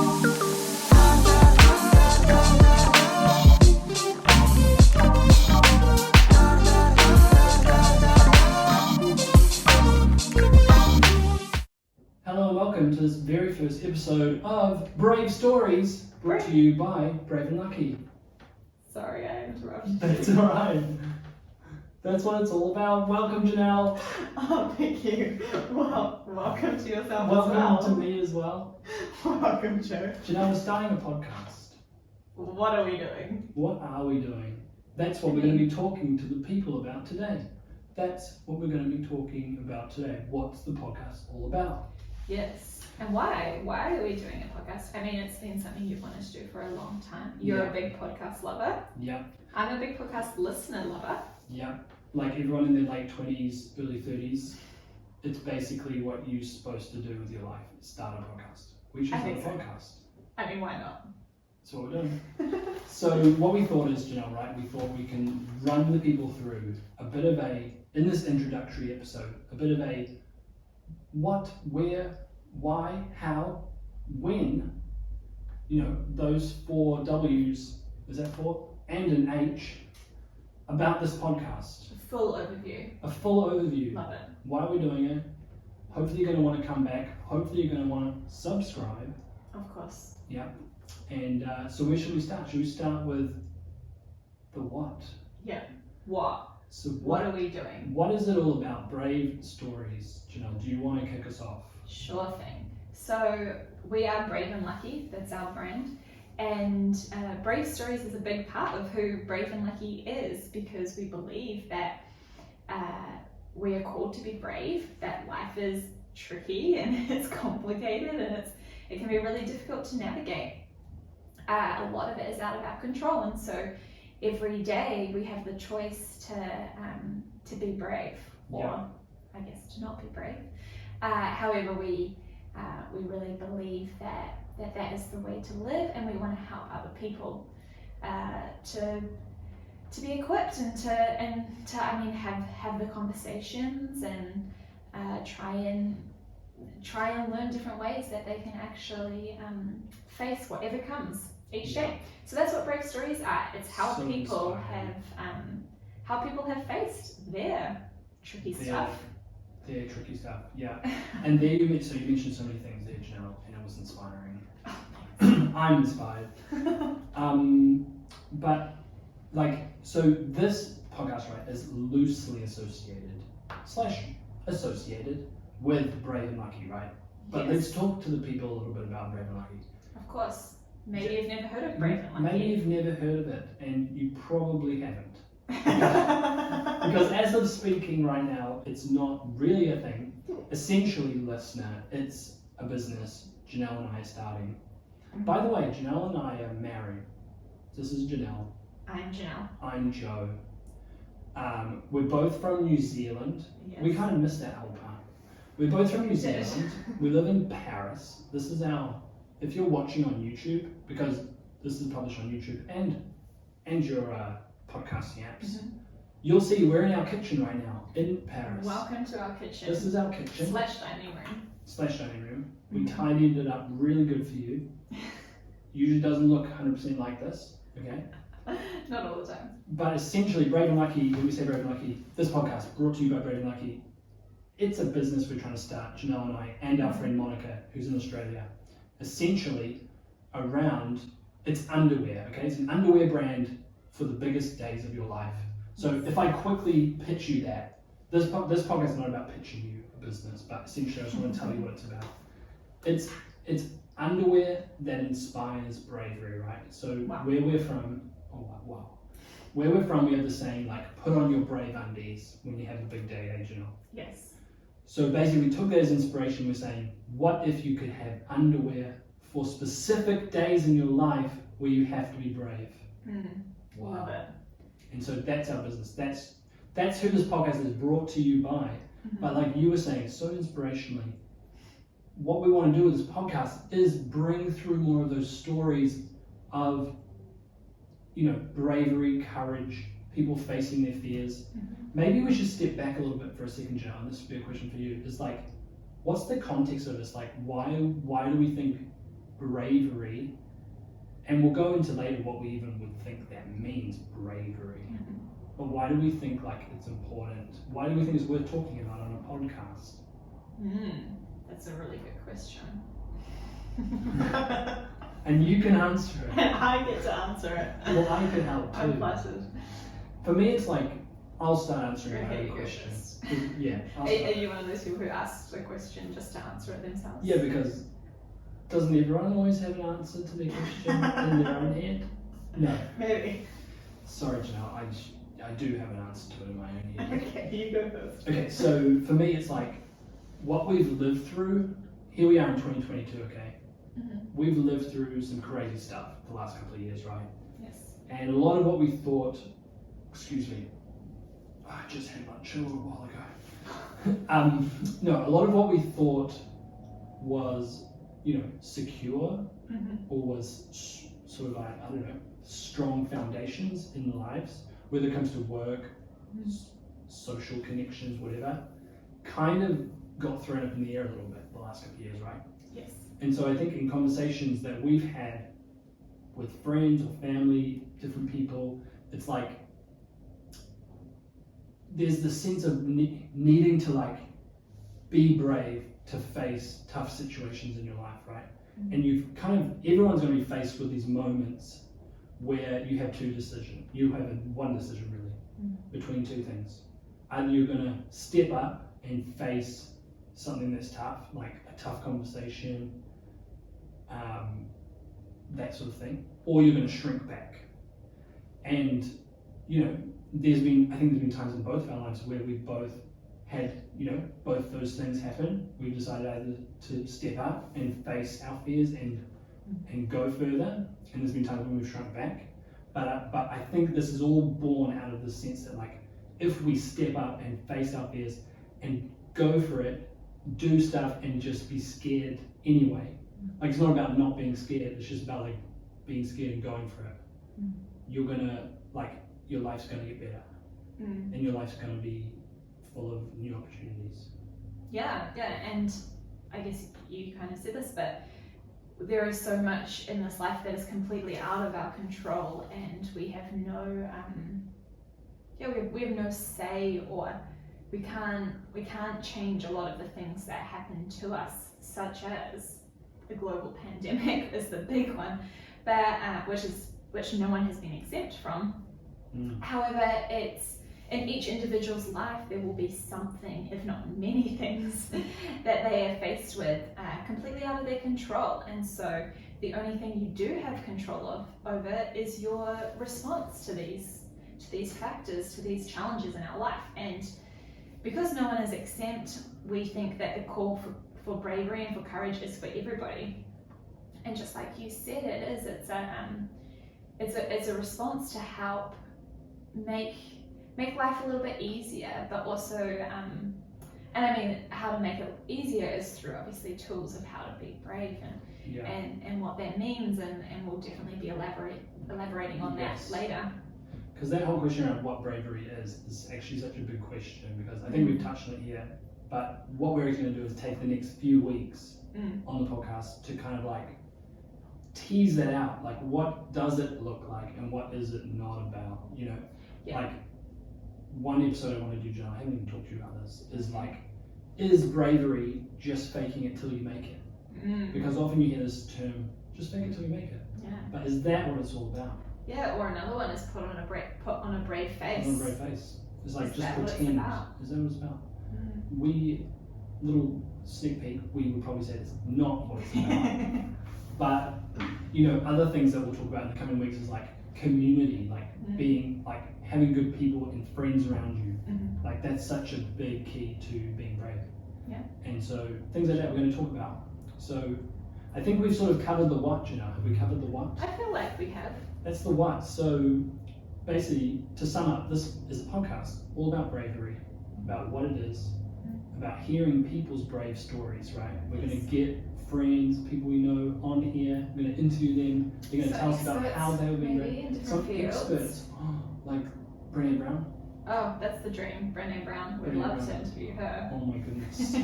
Hello and welcome to this very first episode of Brave Stories, brought to you by Brave and Lucky. Sorry, I interrupted. That's alright. That's what it's all about. Welcome, Janelle. Oh, thank you. Well, welcome to yourself Welcome as well. to me as well. Welcome, Joe. Janelle, we're starting a podcast. What are we doing? What are we doing? That's what we're going to be talking to the people about today. That's what we're going to be talking about today. What's the podcast all about? Yes. And why? Why are we doing a podcast? I mean, it's been something you've wanted to do for a long time. You're a big podcast lover. Yeah. I'm a big podcast listener lover. Yeah. Like everyone in their late 20s, early 30s, it's basically what you're supposed to do with your life. Start a podcast. We should start a podcast. I mean, why not? That's what we're doing. So what we thought is, Janelle, right, we thought we can run the people through a bit of a, in this introductory episode, a bit of a what, where, why, how, when, you know, those 4 W's, is that 4? And an H, about this podcast. Full overview. A full overview. Love it. Why we're doing it. Hopefully you're going to want to come back. Hopefully you're going to want to subscribe. Of course. Yeah. And so where should we start? Should we start with the what? Yeah. What? So What are we doing? What is it all about? Brave Stories. Janelle, do you want to kick us off? Sure thing. So we are Brave and Lucky. That's our brand. And Brave Stories is a big part of who Brave and Lucky is, because we believe that we are called to be brave, that life is tricky and it's complicated and it can be really difficult to navigate. A lot of it is out of our control, and so every day we have the choice to be brave, or I guess to not be brave. However, we really believe that is the way to live, and we want to help other people to be equipped and to I mean have the conversations and try and learn different ways that they can actually face whatever comes each day. So that's what Brave Stories are. It's how So people inspiring. have faced their tricky stuff. Their tricky stuff, yeah. And there you mentioned so many things there, Janelle, and it was inspiring. I'm inspired. But like, so this podcast, right, is loosely associated with Brave and Lucky, right? But Yes. let's talk to the people a little bit about Brave and Lucky. Of course. Maybe you've never heard of Brave and Lucky. Maybe you've never heard of it, and you probably haven't. Because as of speaking right now, it's not really a thing. Essentially, listener, it's a business Janelle and I are starting. By the way, Janelle and I are married. This is Janelle. I'm Janelle. I'm Joe. We're both from New Zealand. Yes. We kind of missed that whole part. We're both from New Zealand. We live in Paris. This is if you're watching on YouTube, because this is published on YouTube and your podcasting apps, you'll see we're in our kitchen right now in Paris. Welcome to our kitchen. This is our kitchen. / dining room. We tidied it up really good for you. Usually doesn't look 100% like this, okay? Not all the time. But essentially, Brave and Lucky, when we say Brave and Lucky, this podcast brought to you by Brave and Lucky, it's a business we're trying to start, Janelle and I, and our friend Monica, who's in Australia. Essentially, it's underwear, okay? It's an underwear brand for the biggest days of your life. So if I quickly pitch you that, this podcast is not about pitching you a business, but essentially I just want to tell you what it's about. It's underwear that inspires bravery, right? So where we're from, where we're from, we have the saying, like, put on your brave undies when you have a big day, eh, Janelle? Yes. So basically, we took that as inspiration. We're saying, what if you could have underwear for specific days in your life where you have to be brave? Love it. And so that's our business. That's who this podcast is brought to you by. But like you were saying, so inspirationally, what we want to do with this podcast is bring through more of those stories of, bravery, courage, people facing their fears. Maybe we should step back a little bit for a second, John. This would be a question for you. Is like, what's the context of this? Like, why do we think bravery, and we'll go into later what we even would think that means, bravery. But why do we think like it's important? Why do we think it's worth talking about on a podcast? That's a really good question. And you can answer it. I get to answer it. Well, I can help too. I'm flattered. For me, it's like, I'll start answering my Okay, own you go question. first. Yeah. I'll Are start. you one of those people who asks a question just to answer it themselves? Yeah, because doesn't everyone always have an answer to their question in their own head? No. Maybe. Sorry, Janelle, I do have an answer to it in my own head. Okay, you go first. Okay, so for me, it's like what we've lived through. Here we are in 2022, okay? We've lived through some crazy stuff the last couple of years, right? Yes. And a lot of what we thought, excuse me, I just had lunch a little while ago. No, a lot of what we thought was, secure or was sort of like, I don't know, strong foundations in lives, whether it comes to work, social connections, whatever, kind of got thrown up in the air a little bit the last couple of years, right? Yes. And so I think in conversations that we've had with friends or family, different people, it's like there's the sense of needing to like be brave to face tough situations in your life, right? And you've everyone's going to be faced with these moments where you have two decisions. You have one decision really between two things. Either you're going to step up and face something that's tough, like a tough conversation, that sort of thing, or you're going to shrink back. And I think there's been times in both of our lives where we've both had both those things happen. We've decided either to step up and face our fears and go further, and there's been times when we've shrunk back. But I think this is all born out of the sense that like if we step up and face our fears and go for it, do stuff and just be scared anyway. Like it's not about not being scared, it's just about like being scared and going for it. You're gonna your life's gonna get better. And your life's gonna be full of new opportunities. Yeah, and I guess you kind of said this, but there is so much in this life that is completely out of our control, and we have no we have no say, or we can't change a lot of the things that happen to us, such as the global pandemic is the big one, but which no one has been exempt from. However, it's in each individual's life there will be something, if not many things, that they are faced with completely out of their control, and so the only thing you do have control over is your response to these factors, to these challenges in our life. And because no one is exempt, we think that the call for bravery and for courage is for everybody. And just like you said, it's a response to help make life a little bit easier, but also and I mean how to make it easier is through obviously tools of how to be brave and what that means, and we'll definitely be elaborating on that later. Because that whole question around what bravery is actually such a big question, because I think we've touched on it here, but what we're going to do is take the next few weeks on the podcast to kind of like tease that out, like what does it look like and what is it not about, like one episode I want to do, John, I haven't even talked to you about this, is like, is bravery just faking it till you make it? Because often you hear this term, just fake it till you make it. Yeah. But is that what it's all about? Yeah, or another one is put on a brave face. Put on a brave face. It's like just pretend. Is that what it's about? We, little sneak peek, we would probably say it's not what it's about. But other things that we'll talk about in the coming weeks is like community, like being like having good people and friends around you. Like that's such a big key to being brave. Yeah. And so things like that we're going to talk about. So I think we've sort of covered the what, Have we covered the what? I feel like we have. That's the what. So basically, to sum up, this is a podcast all about bravery, about what it is, about hearing people's brave stories, right? We're going to get friends, people we know on here, we're going to interview them, they're going to tell us about how they've been brave. Some experts, like Brené Brown. Oh, that's the dream, Brené Brown. We'd love to interview her. Oh my goodness.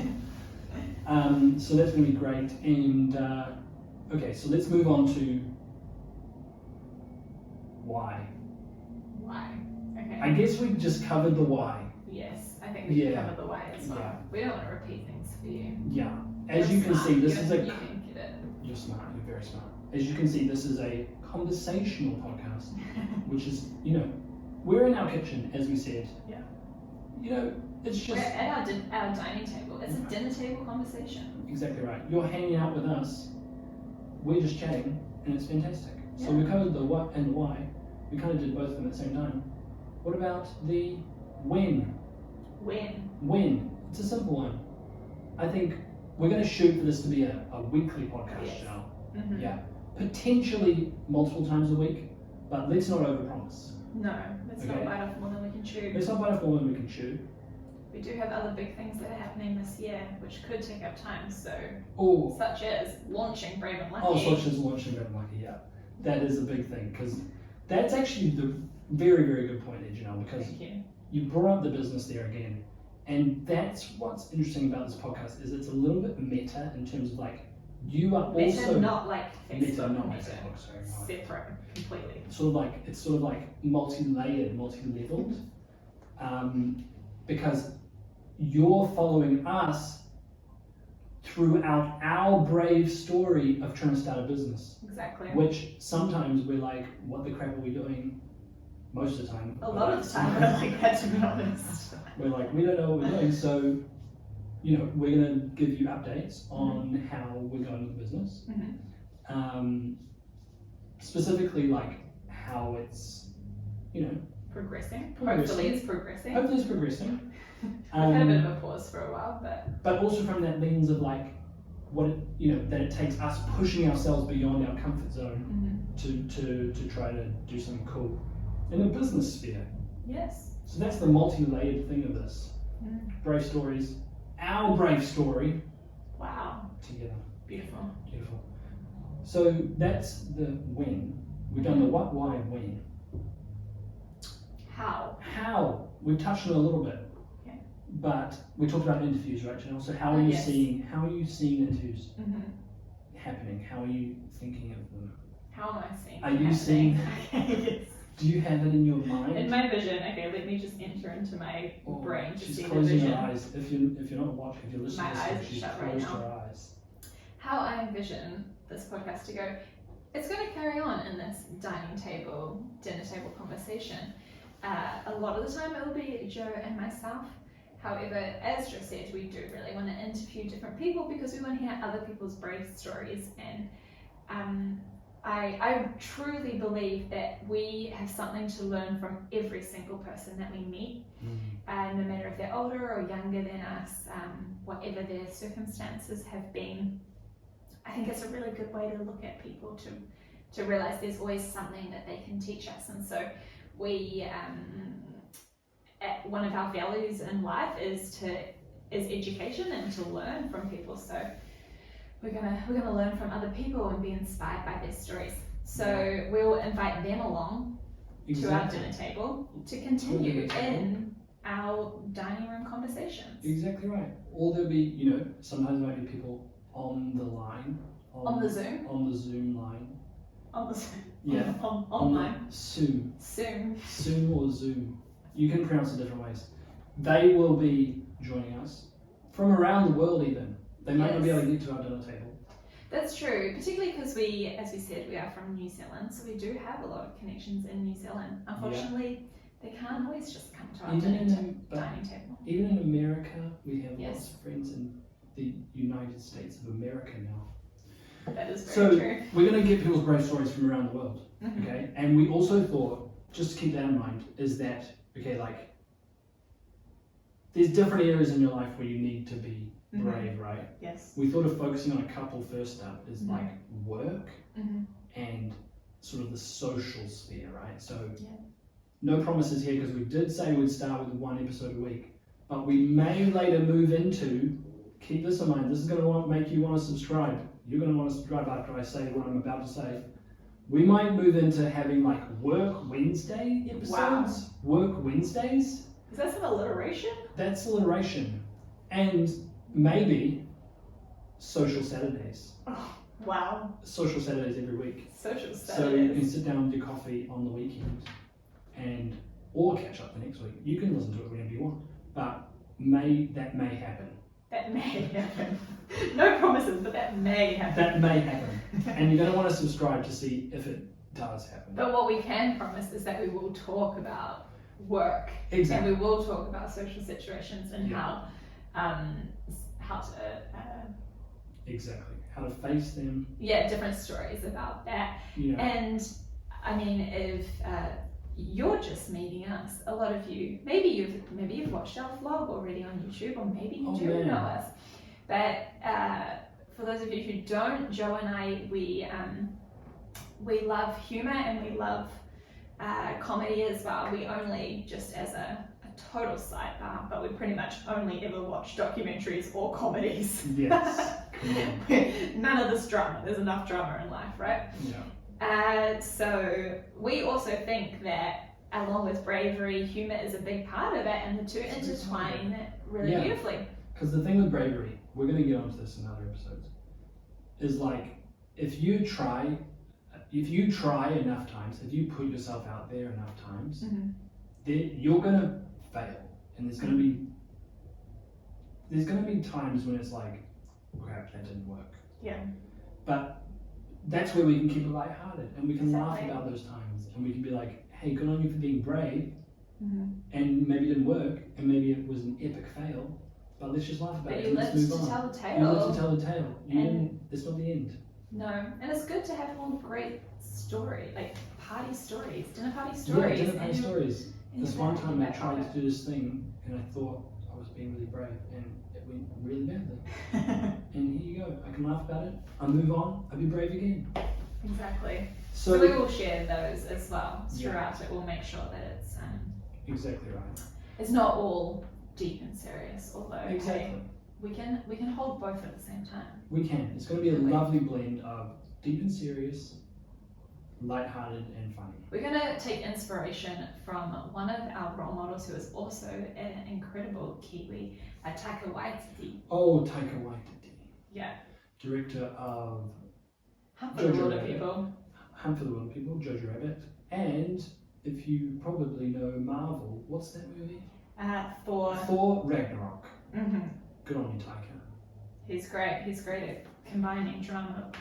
So that's going to be great. And Okay, so let's move on to why. Why? Okay. I guess we just covered the why. Yes, I think we can Yeah. cover the why as well. Yeah. We don't want to repeat things for you. Yeah. As You're you can smart. see, this You is you a. can get it. You're smart. You're very smart. As you can see, this is a conversational podcast, which is, we're in our kitchen, as we said. Yeah. It's just We're at our dining table. It's a dinner table conversation. exactly right. You're hanging out with us. We're just chatting, and it's fantastic. So Yeah. we covered the what and the why. We kind of did both of them at the same time. What about the when? When? When? It's a simple one. I think we're going to shoot for this to be a weekly podcast, Yes. Janelle. Mm-hmm. Yeah. Potentially multiple times a week, but let's not overpromise. No, let's not Okay. bite off more than we can chew. Let's not bite off more than we can chew. We do have other big things that are happening this year, which could take up time. So, Oh, such as launching Brave and Lucky. such as launching Brave and Lucky, yeah. That is a big thing, because that's actually the very, very good point there, Janelle, because Thank you. you brought up the business there again. And that's what's interesting about this podcast is it's a little bit meta in terms of like, you are Meta, also... not like Facebook. Meta, not like Meta. Facebook, sorry. No. Separate completely. It's sort of like multi-layered, multi-leveled, because you're following us throughout our brave story of trying to start a business, Exactly. which sometimes we're like, what the crap are we doing? Most of the time. A lot of the time, we're like that, to be honest. We're like, we don't know what we're doing, so, we're going to give you updates on how we're going with the business. Mm-hmm. Specifically, like, how it's, Progressing. Progressing. Hopefully, it's progressing. hopefully it's progressing. We've had a bit of a pause for a while, But also from that lens of like, that it takes us pushing ourselves beyond our comfort zone to try to do something cool in a business sphere. yes. So that's the multi-layered thing of this. Brave stories, our brave story Wow. together. Beautiful. Beautiful. So that's the when. We've done the what, why, when. How? How? We've touched on it a little bit. Okay. But we talked about interviews, right, Janelle? So how are you Yes. seeing interviews Mm-hmm. happening? How are you thinking of them? How am I seeing? Are it you seeing- happening? Yes. Do you have it in your mind? In my vision, okay, let me just enter into my Oh, brain to she's see the closing vision. her eyes. If you're not watching, if you're listening My to eyes this, are she's shut right closed now. her eyes. How I envision this podcast to go, it's going to carry on in this dinner table conversation. A lot of the time it will be Joe and myself. However, as Joe said, we do really want to interview different people because we want to hear other people's brave stories. And I truly believe that we have something to learn from every single person that we meet. No matter if they're older or younger than us, whatever their circumstances have been. I think it's a really good way to look at people to realize there's always something that they can teach us. And so we, one of our values in life is education and to learn from people. So we're gonna learn from other people and be inspired by their stories. So we'll invite them along to our dinner table to continue in our dining room conversations. Exactly right. Or there'll be, sometimes there might be people on the line. On the Zoom? On the Zoom line. On the Zoom. Yeah. Online. Zoom. Soon. Zoom or Zoom. You can pronounce it different ways. They will be joining us from around the world even. They might not be able to get to our dinner table. That's true, particularly because we, as we said, we are from New Zealand, so we do have a lot of connections in New Zealand. Unfortunately, they can't always just come to our dining table. Even in America, we have Yes. lots of friends in the United States of America now. That is So very true. we're going to get people's brave stories from around the world, Mhm. okay? And we also thought, just to keep that in mind, is that, okay, like, there's different areas in your life where you need to be Mhm. brave, right? Yes. We thought of focusing on a couple first up is Mhm. like work Mhm. and sort of the social sphere, right? So Yeah. no promises here because we did say we'd start with one episode a week, but we may later move into, keep this in mind, this is going to make you want to subscribe. You're going to want to subscribe after I say what I'm about to say. We might move into having like Work Wednesday episodes. Wow. Work Wednesdays. Is that some alliteration? That's alliteration. And maybe Social Saturdays. Oh, Wow. social Saturdays every week. Social So you can Saturdays. sit down with your coffee on the weekend or catch up the next week. You can listen to it whenever you want, but that may happen. That may happen. No promises, but that may happen. That may happen. And you're going to want to subscribe to see if it does happen. But what we can promise is that we will talk about work. Exactly. And we will talk about social situations and Yeah. how to Exactly. How to face them. different stories about that. Yeah. And I mean, if you're just meeting us, a lot of you maybe you've watched our vlog already on YouTube, or maybe you do know us. But for those of you who don't, Joe and I, we love humor and we love comedy as well. We only, just as a total sidebar, but we pretty much only ever watch documentaries or comedies. Yes. Come on. None of this drama. There's enough drama in life, right? Yeah. So we also think that along with bravery, humor is a big part of it, and the two intertwine really beautifully. Because the thing with bravery, we're going to get onto this in other episodes, is like if you try enough times, if you put yourself out there enough times, you're going to fail, and there's going to be times when it's like, crap, that didn't work. Yeah. But that's where we can keep it lighthearted, and we can laugh Exactly. about those times, and we can be like, hey, good on you for being brave, Mm-hmm. and maybe it didn't work, and maybe it was an epic fail, but let's just laugh about But it you and let's lived move to on. tell the tale. You lived to tell the tale. And- It's not the end. No, and it's good to have all great story, like party stories, dinner party stories. Yeah, dinner party and stories. and This you're one back time in I that tried pocket. to do this thing, and I thought I was being really brave, and it went really badly. And here you go. I can laugh about it. I move on. I'll be brave again. Exactly. So we will share those as well throughout it. We'll make sure that exactly right. it's not all deep and serious, although Exactly. hey, we can hold both at the same time. We can. It's going to be a lovely blend of deep and serious, lighthearted and funny. We're going to take inspiration from one of our role models who is also an incredible Kiwi, Taika Waititi. Oh, Taika Waititi. Yeah. Director of Hunt for the Jojo Wilder Rabbit. People. Hunt for the Wilder People, Jojo Rabbit, and if you probably know Marvel, what's that movie? Thor Ragnarok. Mm-hmm. Good on you, Taika. He's great. He's great at combining drama,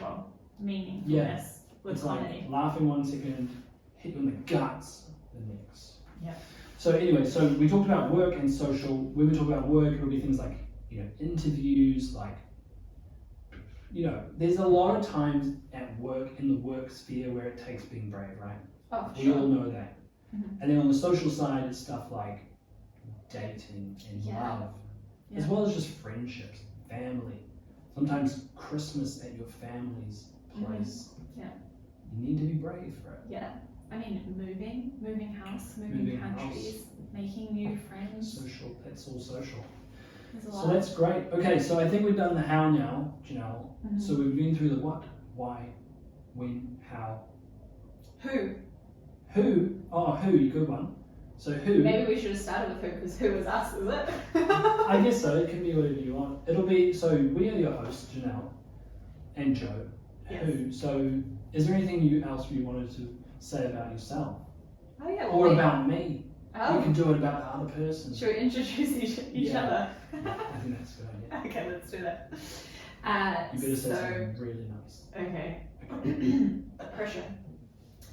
meaningfulness with It's comedy. like laughing 1 second, hit you in the guts the next. Yeah. So anyway, so we talked about work and social. When we talk about work, it'll be things like, interviews, like, there's a lot of times at work, in the work sphere, where it takes being brave, right? Oh, for We all sure. know that. Mhm. And then on the social side, it's stuff like dating and Yeah. love, as well as just friendships, family. Sometimes Christmas at your family's place. Yeah. You need to be brave for it. Yeah. I mean, moving house, moving Moving countries, making new friends. Social, that's all social. There's a So lot. that's great. Okay, so I think we've done the how now, Janelle. Mhm. So we've been through the what, why, when, how. Who? Who? Oh, who, good one. So who? Maybe we should have started with who, because who is us, is it? I guess so. It can be whatever you want. It'll be, so we are your hosts, Janelle and Joe. Yes. Who? So is there anything else you wanted to say about yourself? Oh yeah. Or about me? You Oh. can do it about the other person. Should we introduce each Yeah. other? I think that's a good idea. Okay, let's do that. You better say so, something really nice. okay. Okay. Pressure.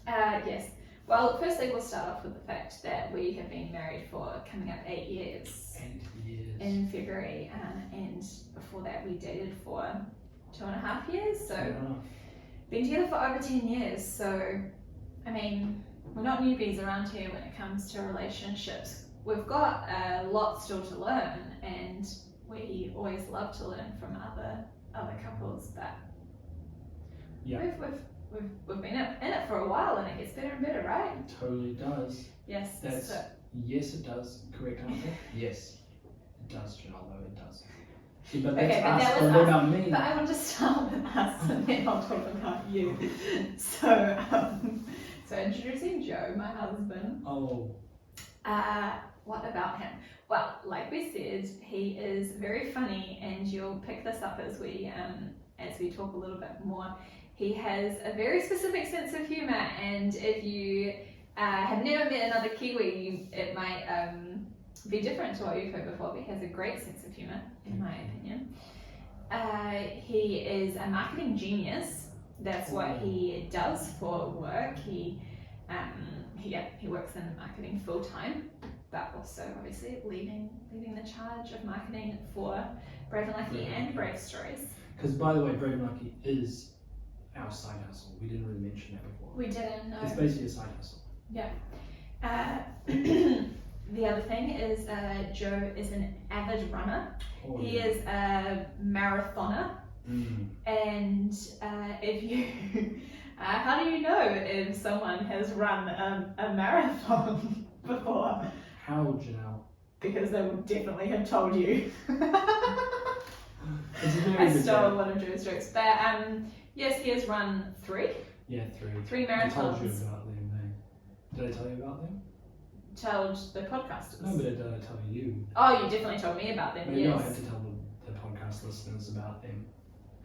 Yes. Well, firstly, we'll start off with the fact that we have been married for coming up 8 years 8 years. in February, and before that, we dated for 2.5 years. So, Yeah. been together for over 10 years. So, I mean, we're not newbies around here when it comes to relationships. We've got a lot still to learn, and we always love to learn from other couples. But Yeah. we've been in it for a while, and it gets better and better, right? It totally does. Yes. That's so, yes, it does. Correct answer. Yes, it does, Janelle. Though it does. See, but Okay, that's but us. that was Don't know us. about me. but I want to start with us, and then I'll talk about you. So introducing Joe, my husband. Oh, What about him? Well, like we said, he is very funny, and you'll pick this up as we as we talk a little bit more. He has a very specific sense of humour, and if you have never met another Kiwi, it might be different to what you've heard before, but he has a great sense of humour, in my opinion. He is a marketing genius. That's what he does for work. He works in marketing full time, but also obviously leading the charge of marketing for Brave and Lucky and Brave Stories. Because by the way, Brave and Lucky is our side hustle. We didn't really mention that before. We didn't know. It's basically a side hustle. Yeah. The other thing is Joe is an avid runner. He is a marathoner. And if you, how do you know if someone has run a marathon before? How, Janelle? Because they would definitely have told you. It's a very I good stole joke. one of Joe's jokes, but yes, he has run 3. Yeah, 3. Three I told you marathons. about them, eh? Did I tell you about them? Told the podcasters. No, but did I tell you? Oh, you definitely told me about them. Maybe Yes. I have to tell the podcast listeners about them.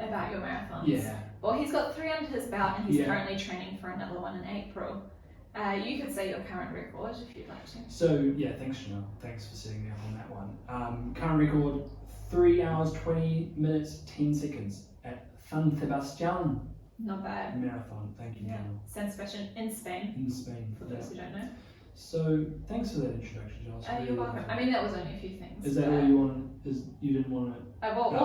About your marathons. Yeah. Well, he's got 3 under his belt, and he's Yeah. currently training for another one in April. You could say your current record if you'd like to. So, yeah, thanks, Janelle. Thanks for setting me up on that one. Current record, 3 hours, 20 minutes, 10 seconds at San Sebastian Not bad. Marathon. Thank you, Yeah. Janelle. San Sebastian in Spain, In Spain. for those who don't know. So, thanks for that introduction, Janelle. It's You're really welcome. helpful. I mean, that was only a few things. Is that but- all you want? You didn't want to... well, No.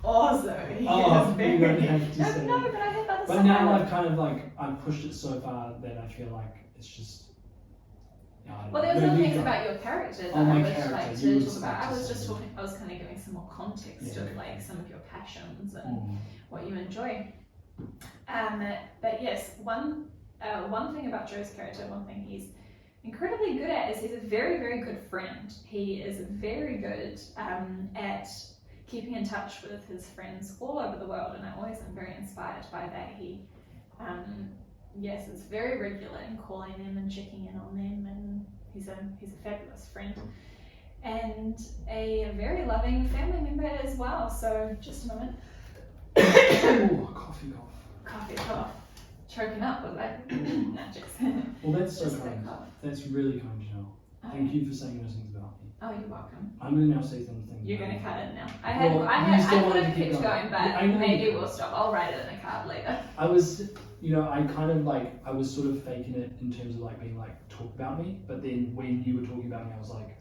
also, he Oh, is very... you don't have to no, say. no, but I have other But stuff. now I've kind of I've pushed it so far that I feel like it's just... Yeah, I don't Well, know. there was No, other you things go. about your character that Oh, I my would character, like you to would talk about. like I to was just say. talking, I was kind of giving some more context Yeah. of like some of your passions and Mm. what you enjoy. But yes, one thing about Joe's character, one thing he's incredibly good at is he's a very, very good friend. He is very good at keeping in touch with his friends all over the world, and I always am very inspired by that. He, yes, is very regular in calling them and checking in on them, and he's a fabulous friend. And a very loving family member as well. So, just a moment. Ooh, coffee cough. Coffee cough. Choking up, was I? No, just. Well, that's so just a kind. cough. That's really kind, Janelle. Thank you for saying those things about me. Oh, you're welcome. I'm going to now say some things. You're about going to you. cut it now. Well, I you still could wanted have to keep kept going. going, but I know maybe you we'll will. stop. I'll write it in a card later. I was, I kind of I was sort of faking it in terms of being talk about me, but then when you were talking about me, I was like,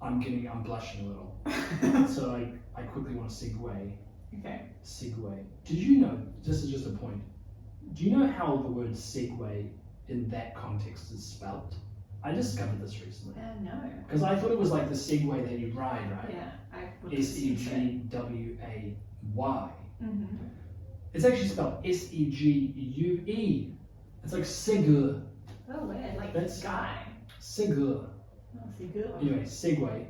I'm blushing a little. So I quickly want to segue. Okay. Segue. Did you know, this is just a point, do you know how the word segue in that context is spelled? I discovered this recently. No. Because I thought it was like the Segway that you ride, right? Yeah, I would assume so. Segway. Mm-hmm. It's actually spelled Segue. It's like Segur. Oh, weird. Like That's- guy. Segur. Oh, see, good. Anyway, segue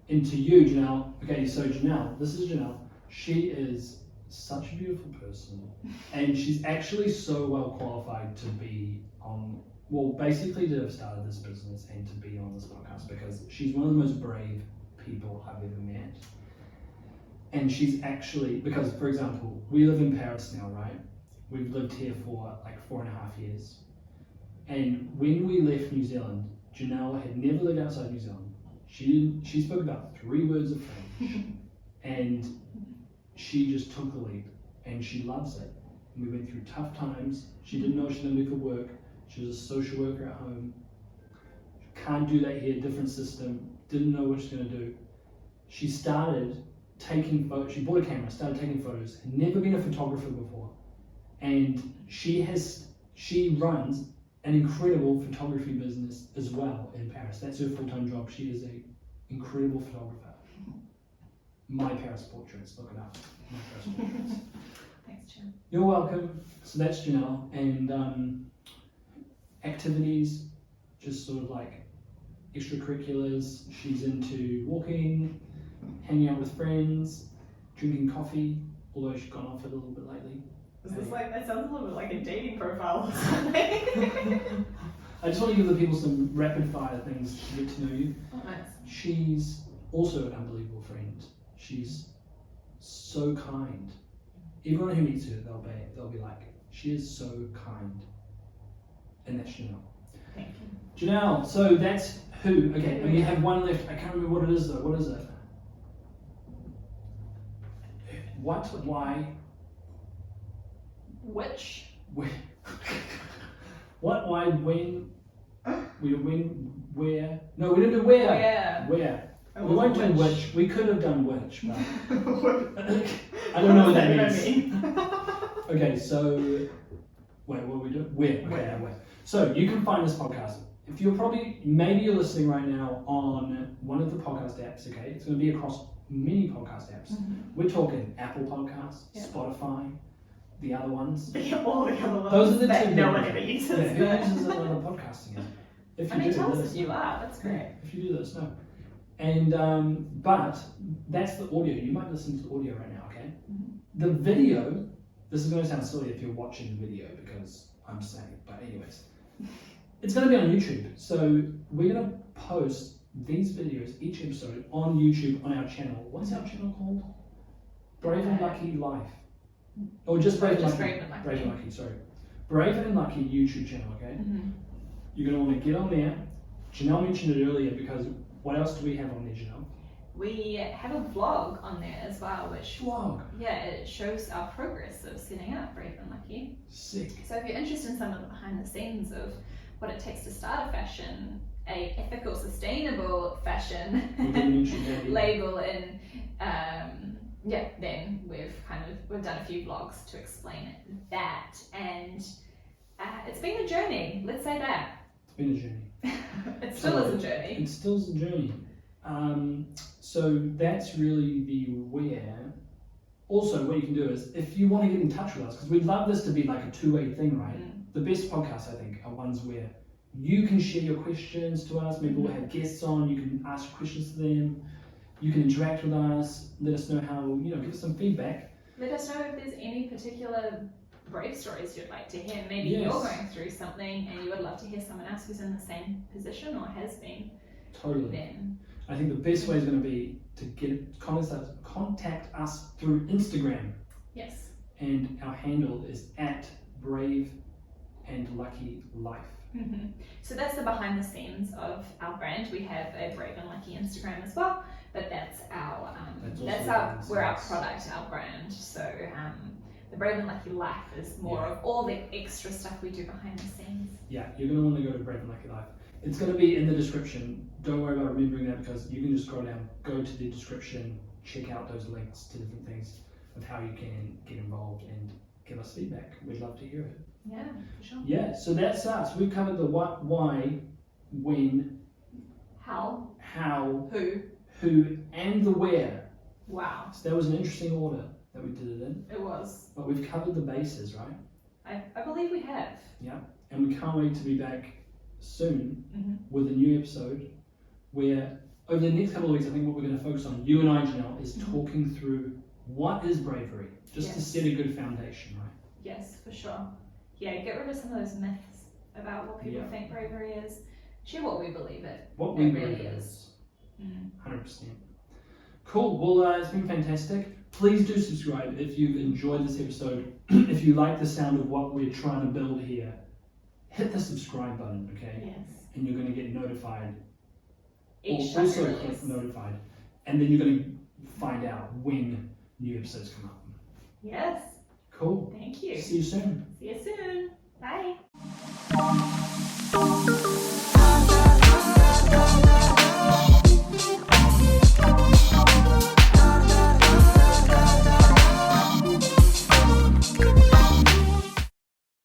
into you, Janelle. Okay, so Janelle, this is Janelle. She is such a beautiful person, and she's actually so well qualified to be on, well, basically to have started this business and to be on this podcast, because she's one of the most brave people I've ever met. And she's actually, because for example, we live in Paris now, right? We've lived here for 4.5 years. And when we left New Zealand, Janelle had never lived outside New Zealand. She spoke about 3 words of French, and she just took the leap, and she loves it. And we went through tough times. She didn't know what she was going to do for work. She was a social worker at home. Can't do that here, different system. Didn't know what she was going to do. She started taking photos. She bought a camera, started taking photos. Had never been a photographer before, and she runs an incredible photography business as well in Paris. That's her full-time job. She is an incredible photographer. My Paris portraits, look it up. My Paris portraits. Thanks, Jim. You're welcome. So that's Janelle. And activities, just sort of extracurriculars. She's into walking, hanging out with friends, drinking coffee, although she's gone off it a little bit lately. Is this that sounds a little bit like a dating profile or something. I just want to give the people some rapid fire things to get to know you. Oh, nice. She's also an unbelievable friend. She's so kind. Everyone who meets her, they'll be like, she is so kind. And that's Janelle. Thank you. Janelle, so that's who. Okay, and we have one left. I can't remember what it is though. What is it? What, why, Which? where? What, why, when? Where? No, we didn't do where. Where? We won't do which. We could have done which, but I don't know what that means. Okay, so wait, what are we doing? Where? Okay, Where? now where? So you can find this podcast. If maybe you're listening right now on one of the podcast apps. Okay, it's going to be across many podcast apps. Mm-hmm. We're talking Apple Podcasts, Yeah. Spotify, the other ones. All the other ones. Those are the that two no big one ones. ever uses. Yeah, who uses another podcasting app? If I mean, do, tell let us us if you know. are. That's great. Yeah, if you do, let us know. And but that's the audio. You might listen to the audio right now, okay? Mm-hmm. The video. This is going to sound silly if you're watching the video because I'm saying, but anyways, it's going to be on YouTube. So we're going to post these videos, each episode, on YouTube on our channel. What's our channel called? Brave and Lucky Life, or just Brave and Lucky. Brave and Lucky. Brave and Lucky. Sorry, Brave and Lucky YouTube channel. Okay. Mm-hmm. You're going to want to get on there. Janelle mentioned it earlier because what else do we have on there, Janelle? We have a vlog on there as well, which Vlog. it shows our progress of setting up Brave and Lucky. Sick. So if you're interested in some of the behind the scenes of what it takes to start a fashion, a ethical, sustainable fashion We didn't mention that either. label, and then we've done a few vlogs to explain that, and it's been a journey. Let's say that. It's been a journey. It still is a journey. It still is a journey. So that's really the where. Also, what you can do is, if you want to get in touch with us, because we'd love this to be like a two-way thing, right? Mm. The best podcasts, I think, are ones where you can share your questions to us. Maybe we'll have guests on. You can ask questions to them. You can interact with us. Let us know how, give us some feedback. Let us know if there's any particular brave stories you'd like to hear. Maybe Yes. you're going through something and you would love to hear someone else who's in the same position or has been. Totally. Then I think the best way is going to be to contact us through Instagram. yes. And our handle is @Brave and Lucky Life. Mm-hmm. So that's the behind the scenes of our brand. We have a Brave and Lucky Instagram as well, but that's our we're our product, our brand. So the Brave and Lucky Life is more of all the extra stuff we do behind the scenes. Yeah, you're going to want to go to Brave and Lucky Life. It's going to be in the description. Don't worry about remembering that because you can just scroll down, go to the description, check out those links to different things of how you can get involved and give us feedback. We'd love to hear it. Yeah, for sure. Yeah, so that's us. We've covered the what, why, when, How, who, and the where. wow, So that was an interesting order that we did it in. it was. But we've covered the bases, right? I believe we have. Yeah. And we can't wait to be back soon Mm-hmm. with a new episode where over the next couple of weeks I think what we're going to focus on, you and I, Janelle, is talking through what is bravery, just to Yes. set a good foundation, right? Yes, for sure. Yeah, get rid of some of those myths about what people Yeah. think bravery is. Share what we believe it. What It we really believe it is. is. Mm. 100%. Cool. Well, it's been fantastic. Please do subscribe if you've enjoyed this episode. If you like the sound of what we're trying to build here, hit the subscribe button, okay? Yes. And you're going to get notified. Each Or also Sunday click release. notified. And then you're going to find out when new episodes come up. Yes. Cool. Thank you. See you soon. See you soon. Bye.